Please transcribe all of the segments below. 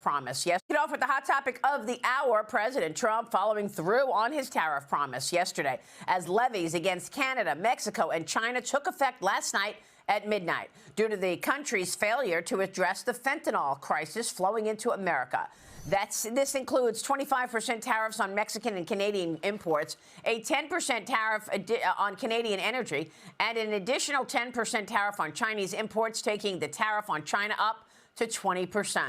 promise. Yes, get off with the hot topic of the hour. President Trump following through on his tariff promise yesterday as levies against Canada, Mexico, and China took effect last night at midnight due to the country's failure to address the fentanyl crisis flowing into America. This includes 25% tariffs on Mexican and Canadian imports, a 10% tariff on Canadian energy, and an additional 10% tariff on Chinese imports, taking the tariff on China up to 20%.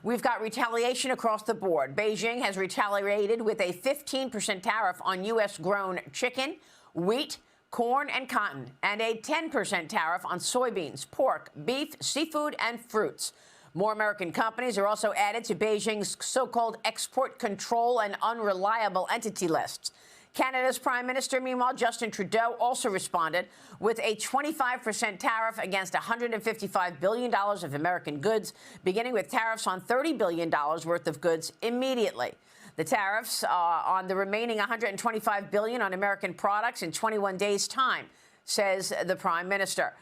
We've got retaliation across the board. Beijing has retaliated with a 15% tariff on U.S.-grown chicken, wheat, corn, and cotton, and a 10% tariff on soybeans, pork, beef, seafood, and fruits. More American companies are also added to Beijing's so-called export control and unreliable entity lists. Canada's Prime Minister, meanwhile, Justin Trudeau, also responded with a 25% tariff against $155 billion of American goods, beginning with tariffs on $30 billion worth of goods immediately. The tariffs on the remaining $125 billion on American products in 21 days' time, says the Prime Minister.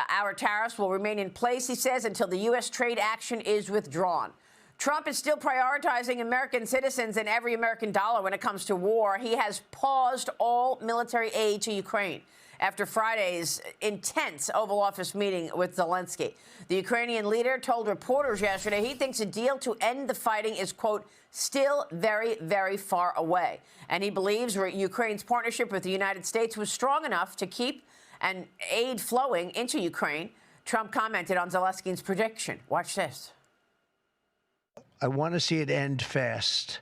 Our tariffs will remain in place, he says, until the U.S. trade action is withdrawn. Trump is still prioritizing American citizens and every American dollar when it comes to war. He has paused all military aid to Ukraine after Friday's intense Oval Office meeting with Zelensky. The Ukrainian leader told reporters yesterday he thinks a deal to end the fighting is, quote, still very, very far away. And he believes Ukraine's partnership with the United States was strong enough to keep and aid flowing into Ukraine. Trump commented on Zelensky's prediction. Watch this. I want to see it end fast.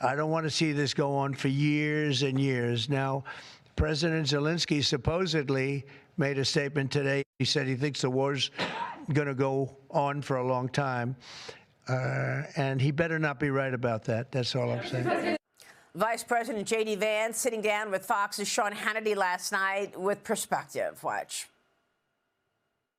I don't want to see this go on for years and years. Now, President Zelensky supposedly made a statement today. He said he thinks the war's going to go on for a long time. And he better not be right about that. That's all I'm saying. Vice President J.D. Vance sitting down with Fox's Sean Hannity last night with perspective. Watch.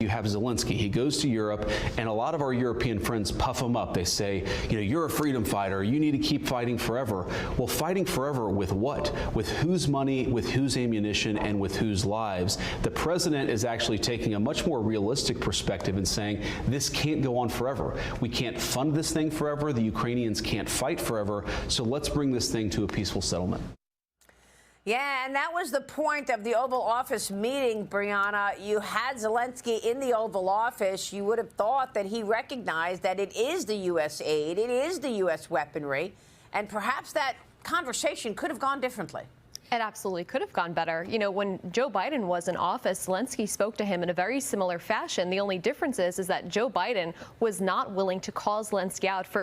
You have Zelensky. He goes to Europe, and a lot of our European friends puff him up. They say, you know, you're a freedom fighter. You need to keep fighting forever. Well, fighting forever with what? With whose money, with whose ammunition, and with whose lives? The president is actually taking a much more realistic perspective and saying, this can't go on forever. We can't fund this thing forever. The Ukrainians can't fight forever. So let's bring this thing to a peaceful settlement. Yeah, and that was the point of the Oval Office meeting, Brianna. You had Zelensky in the Oval Office. You would have thought that he recognized that it is the U.S. aid, it is the U.S. weaponry, and perhaps that conversation could have gone differently. It absolutely could have gone better. You know, when Joe Biden was in office, Zelensky spoke to him in a very similar fashion. The only difference is that Joe Biden was not willing to call Zelensky out for